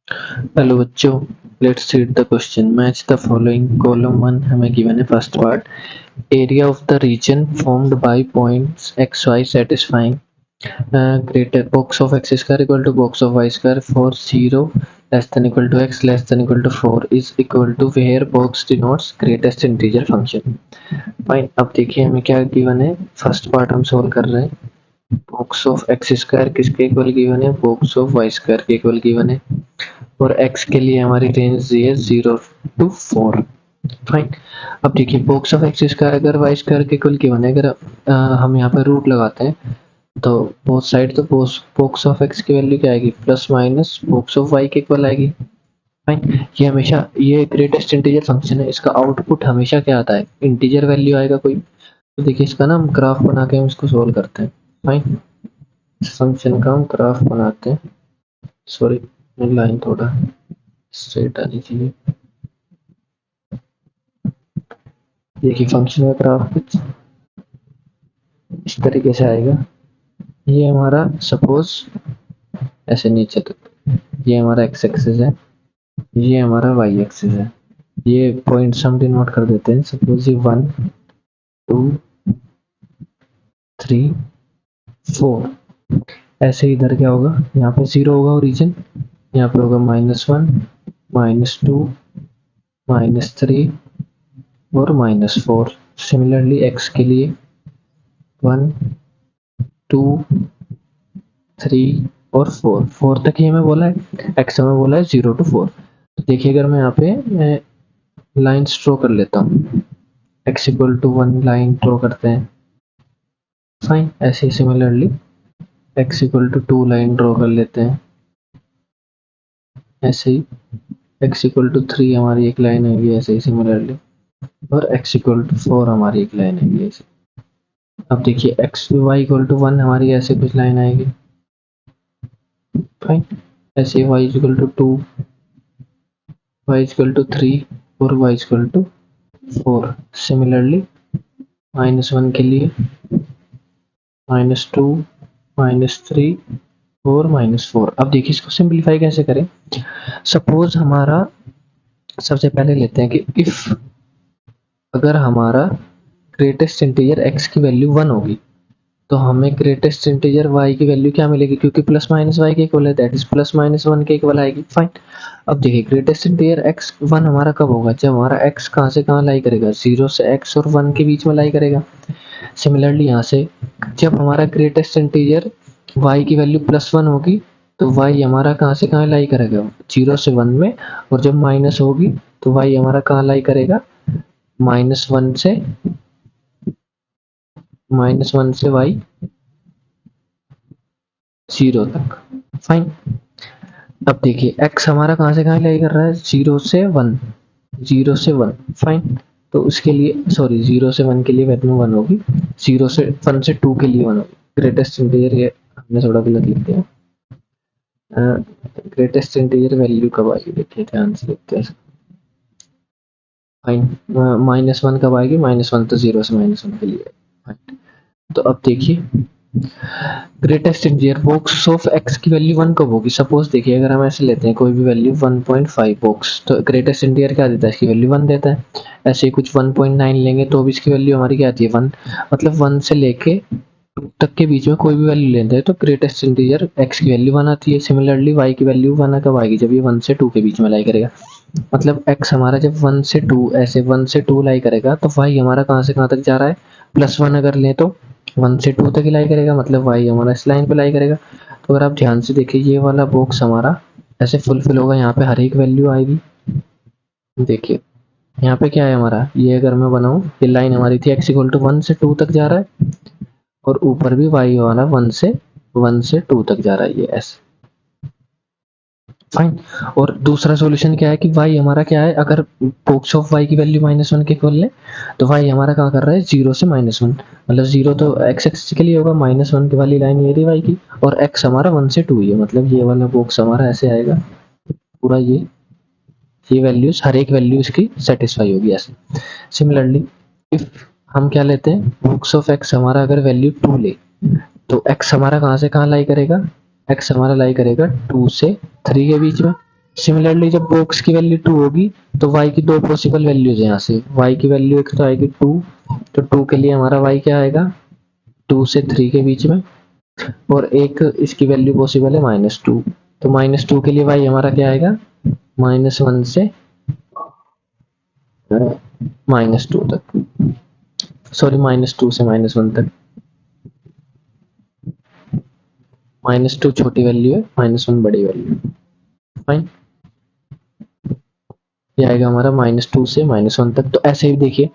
Hello बच्चों, let's read the question. Match the following. Column 1 हमें given है first part. Area of the region formed by points X Y satisfying greater box of x square equal to box of Y square for 0 less than equal to X less than equal to 4 is equal to where box denotes greatest integer function. Fine. अब देखिए हमें क्या given है। First part हम solve कर रहे हैं। Box of x square किसके इक्वल गिवन है? बॉक्स ऑफ वाई स्क्वायर के इक्वल गिवन है। और x के लिए हमारी रेंज दी है 0 to 4। फाइन। अब देखिए बॉक्स ऑफ एक्स स्क्वायर अगर वाई स्क्वायर के इक्वल गिवन है, अगर हम यहाँ पर रूट लगाते हैं तो बोथ साइड तो बॉक्स ऑफ एक्स की वैल्यू क्या आएगी? Plus minus box of y के इक्वल आएगी। फाइन। ये हमेशा ये ग्रेटेस्ट इंटीजर फंक्शन है, इसका आउटपुट हमेशा क्या आता है? इंटीजर वैल्यू आएगा कोई। तो देखिए इसका ना हम ग्राफ बना के हम इसको सोल्व करते हैं। फाइन। फंक्शन का हम ग्राफ बनाते हैं। सॉरी, लाइन थोड़ा स्ट्रेट आनी चाहिए। देखिए फंक्शन का ग्राफ कुछ इस तरीके से आएगा। ये हमारा सपोज ऐसे नीचे तक, ये हमारा एक्स एक्सिस है, ये हमारा वाई एक्सिस है। ये पॉइंट्स हम डिनोट कर देते हैं। सपोज ये 1 2 3 4। ऐसे इधर क्या होगा? यहाँ पे 0 होगा ओरिजिन, यहाँ पे होगा -1 -2 -3 और -4। सिमिलरली एक्स के लिए 1 2 3 और 4 तक ही हमें बोला है। एक्स हमें बोला है 0 to 4। तो देखिए अगर मैं यहाँ पे लाइन्स ड्रॉ कर लेता हूँ, x equal to 1 line draw करते हैं। फाइन। ऐसे ही similarly x equal to 2 line draw कर लेते हैं। ऐसे ही एक्स इक्वल टू 3 हमारी एक लाइन आएगी ऐसे ही सिमिलरली, और एक्स इक्वल टू 4 हमारी एक लाइन आएगी ऐसे। अब देखिए एक्स वाई इक्वल टू 1 हमारी ऐसे कुछ लाइन आएगी। फाइन। ऐसे y equal to 2, y equal to 3 और y इक्वल टू 4। सिमिलरली -1 के लिए -2 -3 और -4। अब देखिए इसको सिंप्लीफाई कैसे करें। सपोज हमारा सबसे पहले लेते हैं कि इफ अगर हमारा ग्रेटेस्ट इंटीजर x की वैल्यू 1 होगी तो हमें ग्रेटेस्ट इंटीजर y की वैल्यू क्या मिलेगी? क्योंकि प्लस माइनस y के इक्वल है, दैट इज +-1 के इक्वल आएगी। फाइन। अब देखिए ग्रेटेस्ट इंटीजर x 1 हमारा कब होगा? जब हमारा x कहाँ से कहाँ लाई करेगा? 0 से x और 1 के बीच में लाई करेगा। सिमिलरली यहाँ से जब हमारा ग्रेटेस्ट इंटीजर y की वैल्यू +1 होगी तो y हमारा कहाँ से कहाँ लाई करेगा? 0 से 1 में। और जब माइनस होगी तो y हमारा कहाँ लाई करेगा? -1 से y 0 तक। फाइन। अब देखिए x हमारा कहाँ से कहाँ लाई कर रहा है? 0 से 1, 0 से 1। फाइन। तो उसके लिए सॉरी 0 से 1 के लिए वैल्यू 1 होगी, 0 से 1 से 2 के लिए 1 होगी। ग्रेटेस्ट इंटीजर, ये हमने थोड़ा गलत लिख दिया। ग्रेटेस्ट इंटीजर वैल्यू कब आएगी? देखिए ध्यान से देखते हैं। फाइन। -1 कब आएगी? -1 तो 0 से -1 के लिए। फाइन। तो अब देखिए greatest integer box of x की वैल्यू 1 कब होगी? सपोज देखिए अगर हम ऐसे लेते हैं कोई भी वैल्यू 1.5 बॉक्स, तो ग्रेटेस्ट इंटीजर क्या देता है? इसकी वैल्यू 1 देता है। ऐसे ही कुछ 1.9 लेंगे तो भी इसकी वैल्यू हमारी क्या आती है? 1। मतलब 1 से लेके 2 तक के बीच में कोई भी वैल्यू लेते हैं तो ग्रेटेस्ट इंटीजर एक्स की वैल्यू 1 आती है। सिमिलरली वाई की वैल्यू 1 कब आएगी? जब ये 1 से 2 के बीच में लाई करेगा। मतलब एक्स हमारा जब 1 से 2 ऐसे 1 से 2 लाई करेगा तो वाई हमारा कहाँ से कहाँ तक जा रहा है? +1 अगर लें तो 1 से 2 तक ही लाई करेगा, मतलब वाई हमारा इस लाइन पे लाई करेगा। तो अगर आप ध्यान से देखिए ये वाला बॉक्स हमारा ऐसे फुलफिल होगा, यहाँ पे हर एक वैल्यू आएगी। देखिए यहाँ पे क्या है हमारा, ये अगर मैं बनाऊं, ये लाइन हमारी थी x इक्वल टू 1 से 2 तक जा रहा है, और ऊपर भी y वाला 1 से 2 तक जा रहा है, ये ऐसे। फाइन। और दूसरा सॉल्यूशन क्या है कि y हमारा क्या है, अगर बॉक्स ऑफ y की वैल्यू -1 के इक्वल ले तो y हमारा कहाँ कर रहा है? 0 से -1। मतलब 0 तो x एक्सिस के लिए होगा, -1 की वाली लाइन ये रही y की, और x हमारा 1 से 2 ही है। मतलब ये वाला बॉक्स हमारा ऐसे आएगा पूरा, ये वैल्यूज हर एक वैल्यू इसकी सेटिस्फाई होगी ऐसे। सिमिलरली इफ हम क्या लेते हैं, बॉक्स ऑफ x हमारा अगर वैल्यू 2 ले तो x हमारा कहाँ से कहाँ लाई करेगा? x हमारा लाई करेगा 2 से 3 के बीच में। सिमिलरली जब बॉक्स की वैल्यू 2 होगी तो y की दो पॉसिबल वैल्यूज है यहाँ से। y की वैल्यू एक तो आएगी 2, तो 2 के लिए हमारा y क्या आएगा 2 से 3 के बीच में, और एक इसकी वैल्यू पॉसिबल है -2, तो -2 के लिए y हमारा क्या आएगा -1 से -2 तक, सॉरी -2 से -1 तक। -2 छोटी वैल्यू है, -1 बड़ी वैल्यू है। फाइन, ये आएगा हमारा -2 से -1 तक। तो ऐसे ही देखिए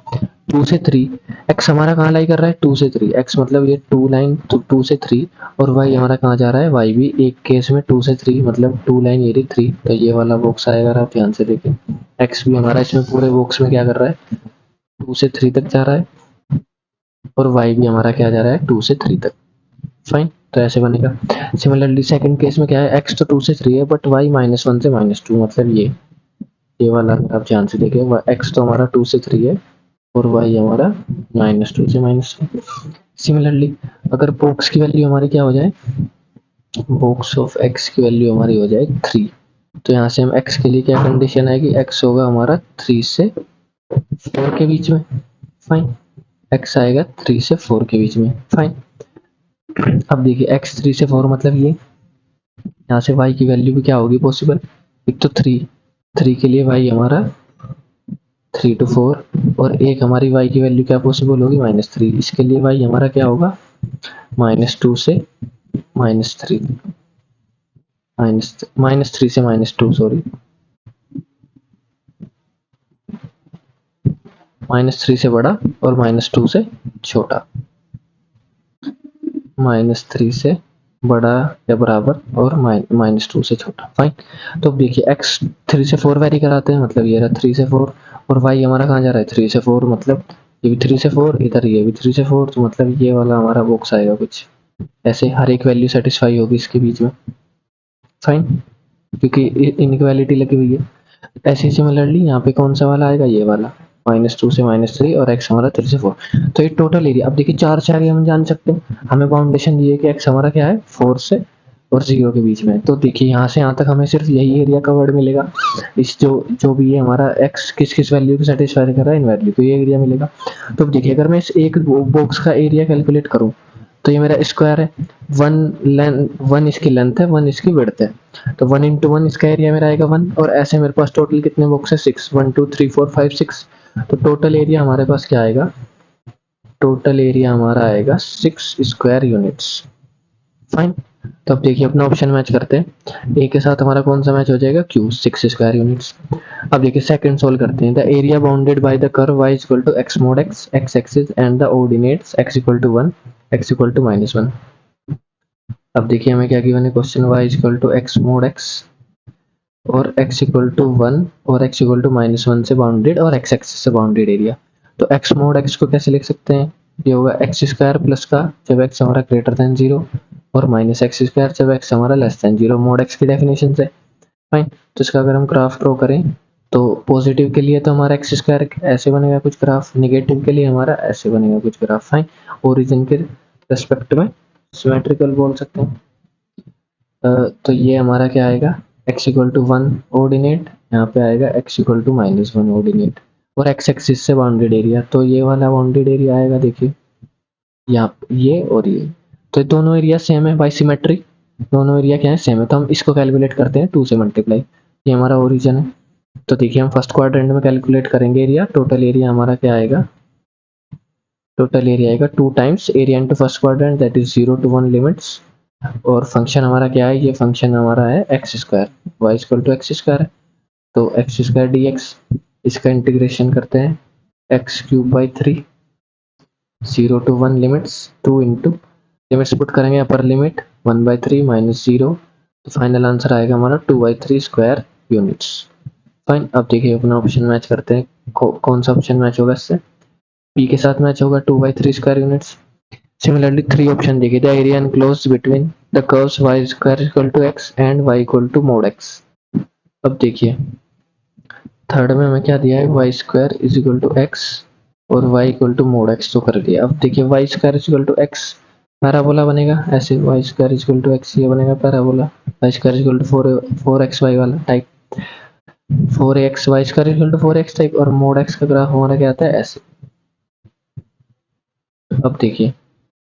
2 से 3, x हमारा कहाँ लाई कर रहा है 2 से 3, x मतलब ये 2 लाइन तो 2 से 3, और y हमारा कहाँ जा रहा है y भी एक केस में 2 से 3 मतलब 2 लाइन ये रही 3, तो ये वाला बॉक्स आएगा। आप ध्यान से देखिए x भी हमारा इसमें पूरे बॉक्स में क्या कर रहा है 2 से 3 तक जा रहा है, और y भी हमारा क्या जा रहा है 2 से 3 तक। फाइन, तो ऐसे बनेगा। सिमिलरली सेकंड केस में क्या है x तो 2 से 3 है बट y -1 से -2, मतलब ये वाला अगर आप ध्यान से देखिए x तो हमारा 2 से 3 है और y हमारा -2 से -2। सिमिलरली अगर बॉक्स की वैल्यू हमारी क्या हो जाए, बॉक्स ऑफ x की वैल्यू हमारी हो जाए 3, तो यहाँ से हम x के लिए क्या कंडीशन आएगी, x होगा हमारा 3 से 4 के बीच में। फाइन, x आएगा 3 से 4 के बीच में। फाइन, अब देखिए x 3 से 4 मतलब ये यहाँ से y की वैल्यू भी क्या होगी पॉसिबल, एक तो 3 के लिए y हमारा 3 to 4, और एक हमारी y की वैल्यू क्या पॉसिबल होगी -3, इसके लिए y हमारा क्या होगा -2 से -3, -3 से -2, सॉरी -3 से बड़ा और -2 से छोटा, -3 से बड़ा या बराबर और -2 से छोटा। फाइन, तो अब देखिए x 3 से 4 वेरी कराते हैं, मतलब ये रहा 3 से 4, और y हमारा कहाँ जा रहा है 3 से 4, मतलब ये भी 3 से 4, इधर ये भी 3 से 4, तो मतलब ये वाला हमारा बॉक्स आएगा कुछ ऐसे, हर एक वैल्यू सेटिस्फाई होगी इसके बीच में। फाइन, क्योंकि इनइक्वालिटी लगी हुई है। ऐसे सिमिलरली यहाँ पे कौन सा वाला आएगा, ये वाला -2 से -3, और x हमारा 3 से 4, तो ये टोटल एरिया। अब देखिए 4 से आगे हम जान सकते हैं, हमें बाउंडेशन दी है कि x हमारा क्या है 4 से और 0 के बीच में, तो देखिए यहाँ से यहाँ तक हमें सिर्फ यही एरिया कवर्ड मिलेगा। इस जो जो भी है हमारा x किस किस वैल्यू को सेटिस्फाई कर रहा है, इन वैल्यू को ये एरिया मिलेगा। तो देखिए अगर मैं इस एक बॉक्स का एरिया कैलकुलेट करूँ तो ये मेरा स्क्वायर है, 1 इसकी लेंथ है, 1 इसकी विड्थ है, तो 1 इंटू 1 इसका एरिया मेरा आएगा 1, और ऐसे मेरे पास टोटल कितने बॉक्स है 6, 1 2 3 4 5 6, तो टोटल एरिया हमारे पास क्या आएगा, टोटल एरिया हमारा आएगा 6 स्क्वायर यूनिट्स। फाइन, तो अब देखिए अपना ऑप्शन मैच करते हैं, ए के साथ हमारा कौन सा मैच हो जाएगा क्यू, 6 स्क्वायर यूनिट्स। अब देखिए सेकंड सोल्व करते हैं, the area bounded by the curve y equal to x mod x, x axis and the ordinates x equal to 1, x equal to -1। अब देखिए हमें क्या गिवन है question, y equal to x mod x और x equal to 1 और x equal to -1 से bounded और x axis से बाउंडेड एरिया। तो x mod x को कैसे लिख सकते हैं, ये होगा x स्क्वायर प्लस का जब x हमारा ग्रेटर देन 0 और माइनस एक्स स्क्वायर जब x हमारा लेस देन 0, मोड x की डेफिनेशन से। फाइन, तो इसका अगर हम ग्राफ ड्रॉ करें तो पॉजिटिव के लिए तो हमारा एक्स स्क्वायर ऐसे बनेगा कुछ ग्राफ, नेगेटिव के लिए हमारा ऐसे बनेगा कुछ ग्राफ। फाइन, ओरिजिन के रेस्पेक्ट में सिमेट्रिकल बोल सकते हैं। तो ये हमारा क्या आएगा x इक्वल टू 1 ऑर्डिनेट, यहाँ पे आएगा x इक्वल टू -1 ऑर्डिनेट, और x एक्सिस से बाउंडेड एरिया, तो ये वाला बाउंडेड एरिया आएगा देखिए यहाँ ये और ये, तो दोनों एरिया सेम है बाई सिमेट्री, दोनों एरिया क्या है सेम है, तो हम इसको कैलकुलेट करते हैं 2 से मल्टीप्लाई, ये हमारा ओरिजिन है। तो देखिए हम फर्स्ट क्वाड्रेंट में कैलकुलेट करेंगे एरिया, टोटल एरिया हमारा क्या आएगा, टोटल एरिया आएगा 2 times area into first quadrant that is 0 to 1 limits, और फंक्शन हमारा क्या है, ये फंक्शन हमारा है x square, y equal to x square, तो एक्स स्क्वायर डी एक्स, इसका इंटीग्रेशन करते हैं x cube by 3, 0 to 1 limits 2 into limits put करेंगे अपर लिमिट 1/3 माइनस 0, तो फाइनल आंसर आएगा हमारा 2/3 स्क्वायर यूनिट्स। फाइन, अब देखिए अपना ऑप्शन मैच करते हैं, कौन सा ऑप्शन मैच होगा इससे, पी के साथ मैच होगा 2/3 square units. Similarly, three option देखिए, the area enclosed between the curves y square equal to x and y equal to mod x। अब देखिए थर्ड में हमें क्या दिया है, y square is equal to x और y equal to mod x तो कर दिया। अब देखिए y square is equal to x parabola बनेगा ऐसे, y square is equal to x ये बनेगा parabola, y square is equal to 4xy वाला type. Four x y square equal to four x type, और मोड एक्स का graph हमारा क्या आता है ऐसे। अब देखिए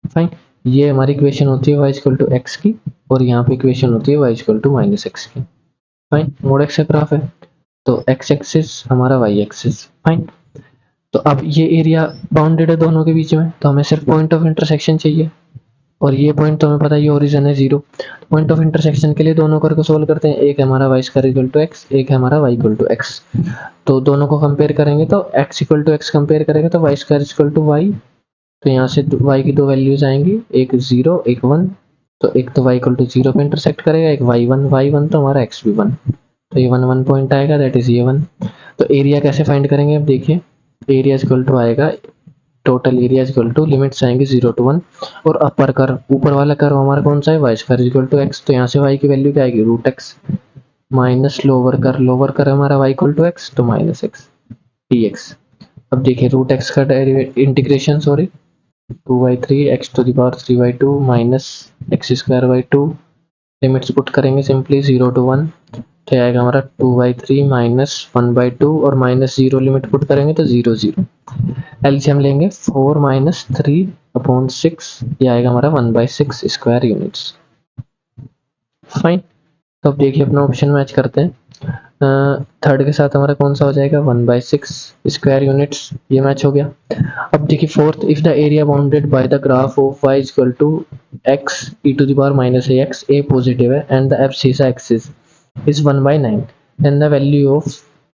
फाइन, ये हमारी इक्वेशन होती है y इक्वल टू एक्स की, और यहाँ पे इक्वेशन होती है y equal to minus x की। फाइन, मोड एक्स का ग्राफ है तो एक्स एक्सिस हमारा y एक्सिस। फाइन, तो अब ये एरिया बाउंडेड है दोनों के बीच में, तो हमें सिर्फ पॉइंट ऑफ इंटरसेक्शन चाहिए, और ये पॉइंट तो हमें पता है ये ओरिजिन है जीरो। पॉइंट ऑफ इंटरसेक्शन के लिए दोनों कर को सोल्व करते हैं, एक है हमारा y square equal to x, एक है हमारा y इक्वल टू एक्स। तो दोनों को कंपेयर करेंगे तो x equal to x compare करेंगे तो y square equal to y, तो यहाँ से y की दो वैल्यूज आएंगी, एक जीरो एक वन। तो एक तो y इक्वल टू जीरो पे इंटरसेक्ट करेगा, एक y1 तो हमारा x भी वन, तो ये वन वन पॉइंट आएगा, दैट इज ये वन। तो एरिया कैसे फाइंड करेंगे, अब देखिए एरिया इक्वल टू आएगा, total area equal to limits आएंगे 0 to 1, और अपर कर्व ऊपर वाला कर्व हमारा कौन सा है y square equal to x, तो यहाँ से y की वैल्यू क्या आएगी रूट एक्स, माइनस लोअर कर हमारा y इक्वल टू एक्स तो माइनस एक्स dx। अब देखिए रूट एक्स का integration sorry, 2/3 x to the power 3/2 minus x square by two, limits put करेंगे सिंपली 0 to 1, तो आएगा हमारा 2/3 माइनस 1/2, और माइनस जीरो लिमिट पुट करेंगे तो जीरो जीरो। एलसीएम लेंगे 4 माइनस 3/6, ये आएगा हमारा 1/6 स्क्वायर यूनिट्स। फाइन, तो अब देखिए अपना ऑप्शन मैच करते हैं, थर्ड के साथ हमारा कौन सा हो जाएगा 1/6 स्क्वायर यूनिट्स, ये मैच हो गया। अब देखिए fourth, if the area bounded by the graph of y equal to x e to the power minus ax, a positive है and the abscissa axis is 1/9, then the value of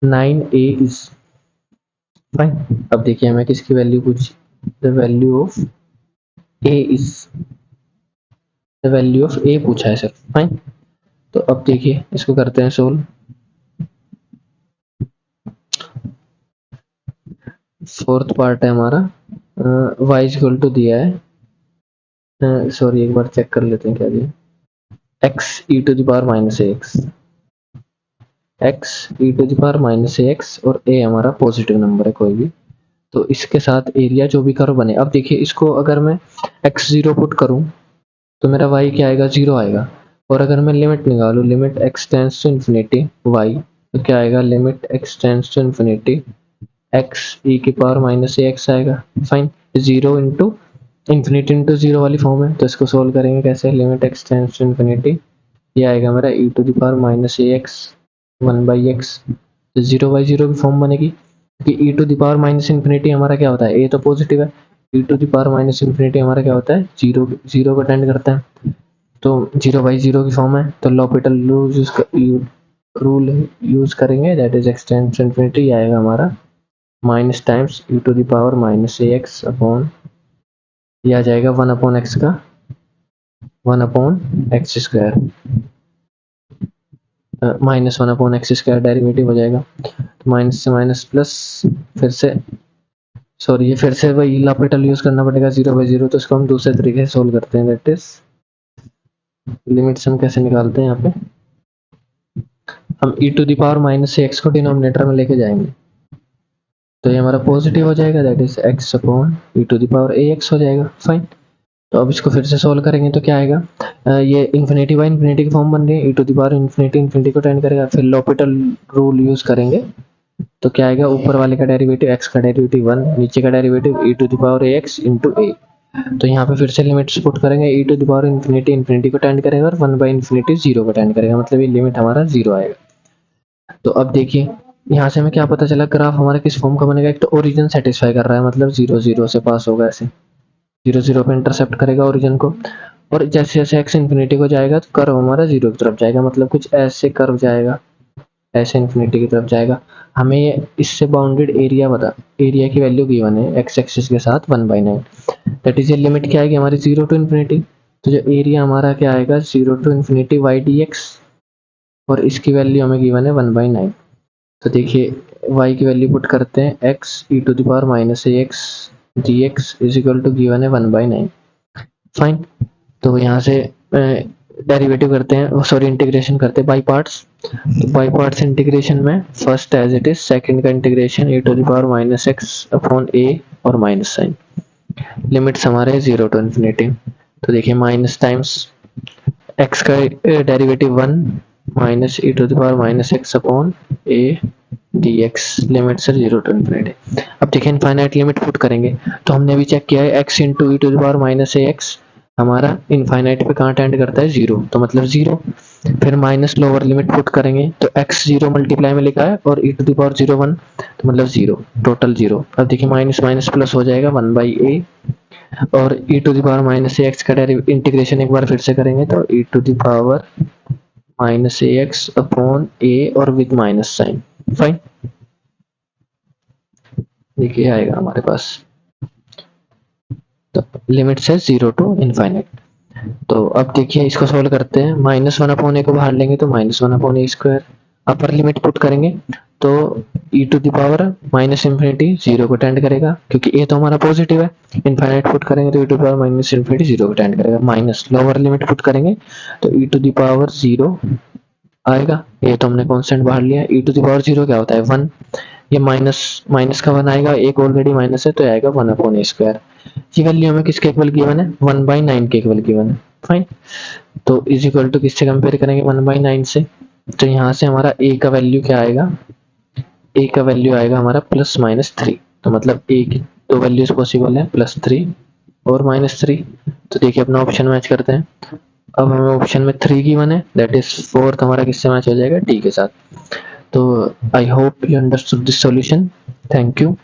9a is fine. अब देखिए हमें किसकी value पूछी, the value of a is, the value of a पूछा है sir. Fine, तो अब देखिए इसको करते हैं सोल्व। फोर्थ पार्ट है हमारा, y इक्वल टू दिया है, सॉरी एक बार चेक कर लेते हैं क्या दिया, x e to the power minus ax, x e to the power minus ax, और a हमारा पॉजिटिव नंबर है कोई भी, तो इसके साथ एरिया जो भी कर्व बने। अब देखिए इसको अगर मैं x जीरो पुट करूं तो मेरा y क्या आएगा जीरो आएगा, और अगर मैं लिमिट निकालूं, limit x tends to infinity y, तो क्या आएगा limit x tends to infinity x e की पावर माइनस ax आएगा। Fine, zero into infinity into zero वाली फॉर्म है, तो इसको सोल्व करेंगे कैसे, limit x tends to infinity, ये आएगा मेरा e to the power minus ax 1/x, तो जीरो बाई जीरो की फॉर्म बनेगी, क्योंकि e to the power minus infinity हमारा क्या होता है, a तो पॉजिटिव है, e to the power minus infinity हमारा क्या होता है जीरो, जीरो को अटेंड करता है, तो जीरो बाई जीरो की फॉर्म है, तो लॉपिटल रूल यूज करेंगे, that is x tends to infinity, आएगा हमारा minus times e to the power minus ax upon, ये आ जाएगा 1 अपॉन एक्स का 1 upon x square, minus 1 upon x square derivative हो जाएगा, तो माइनस से माइनस प्लस, फिर से सॉरी ये फिर से वही लॉपिटल यूज करना पड़ेगा 0/0, तो इसको हम दूसरे तरीके से सोल्व करते हैं, दैट इज लिमिट्स हम कैसे निकालते हैं, यहाँ पे हम e to the power minus से x को डिनोमिनेटर में लेके जाएंगे, तो ये हमारा पॉजिटिव हो जाएगा, that is x upon e to the power ax हो जाएगा। फाइन, तो अब इसको फिर से सोल्व करेंगे तो क्या आएगा, ये इन्फिनिटी बाई इन्फिनिटी की फॉर्म बन रही है, e to the power infinity infinity को टेंड करेगा, फिर लॉपिटल रूल यूज करेंगे, तो क्या आएगा ऊपर वाले का डेरिवेटिव x का डेरिवेटिव 1, नीचे का derivative e to the power ax into a, तो यहाँ पे फिर से लिमिट्स पुट करेंगे, e to the power infinity infinity को टेंड करेगा, और 1/इन्फिनिटी जीरो को टेंड करेगा, मतलब ये लिमिट हमारा जीरो आएगा। तो अब देखिए यहाँ से हमें क्या पता चला, ग्राफ हमारा किस फॉर्म का बनेगा, एक तो ओरिजिन सेटिस्फाई कर रहा है, मतलब 0 0 से पास होगा, ऐसे 0 0 पे इंटरसेप्ट करेगा ओरिजिन को, और जैसे जैसे x इन्फिनिटी को जाएगा तो कर्व हमारा जीरो की तरफ जाएगा, मतलब कुछ ऐसे कर्व जाएगा, ऐसे इन्फिनिटी की तरफ जाएगा। हमें ये इससे बाउंडेड एरिया बता, एरिया की वैल्यू गिवन है x एक्सिस के साथ 1/9, दैट इज ये लिमिट क्या आएगी हमारी 0 टू इन्फिनिटी, तो जो एरिया हमारा क्या आएगा 0 टू इन्फिनिटी y dx, और इसकी वैल्यू हमें गिवन है 1/9। तो देखिए y की वैल्यू पुट करते हैं, x e to the power minus ax dx is equal to given है 1/9। फाइन, तो यहाँ से डेरिवेटिव करते हैं, सॉरी इंटीग्रेशन करते हैं बाई पार्ट्स, तो बाई पार्ट्स इंटीग्रेशन में first as it is, second का integration e to the power minus x upon a और माइनस साइन, लिमिट्स हमारे 0 टू इन्फिनिटी, तो देखिए माइनस टाइम्स x का derivative 1 minus e to the power minus x upon a d x, limit sir zero to infinity. अब देखिए infinite limit put करेंगे तो हमने अभी चेक किया है x into e to the power minus a x हमारा इनफाइनाइट पे कहाँ टेंड करता है, जीरो, तो मतलब जीरो। फिर माइनस लोअर लिमिट पुट करेंगे तो एक्स जीरो मल्टीप्लाई में लिखा है और e to the power zero one, तो मतलब जीरो, टोटल जीरो। अब देखिए माइनस माइनस प्लस हो जाएगा वन बाई ए, और e to the power minus a x का इंटीग्रेशन एक बार फिर से करेंगे तो e to the power minus a x upon a और विद माइनस साइन, फाइन। देखिए आएगा हमारे पास, तो लिमिट है जीरो टू इनफाइनाइट। तो अब देखिए इसको सोल्व करते हैं, माइनस वन अपॉन ए को बाहर लेंगे तो minus one upon a square, upper limit put करेंगे तो e to the power minus infinity zero को टेंड करेगा क्योंकि ए तो हमारा पॉजिटिव है, इनफाइनाइट पुट करेंगे तो e to the power minus infinity zero को टेंड करेगा, माइनस लोअर लिमिट पुट करेंगे तो e to the power zero आएगा, ये तो हमने कांस्टेंट बाहर लिया, e to the power zero क्या होता है वन, ये माइनस माइनस का वन आएगा, एक ऑलरेडी माइनस है तो आएगा वन अपॉन ए स्क्वायर। ये वैल्यू हमें किसके इक्वल गिवन है, वन बाई नाइन के इक्वल गिवन है, फाइन। तो इज इक्वल टू किससे कंपेयर करेंगे, वन बाई नाइन से, तो यहाँ से हमारा ए का वैल्यू क्या आएगा, ए का वैल्यू आएगा हमारा प्लस माइनस थ्री, तो मतलब ए की दो वैल्यूज पॉसिबल है प्लस थ्री और माइनस थ्री। तो देखिए अपना ऑप्शन मैच करते हैं, अब हमें ऑप्शन में थ्री गिवन है, दैट इज फोर्थ हमारा किससे मैच हो जाएगा, डी के साथ। तो I hope you understood this solution, thank you.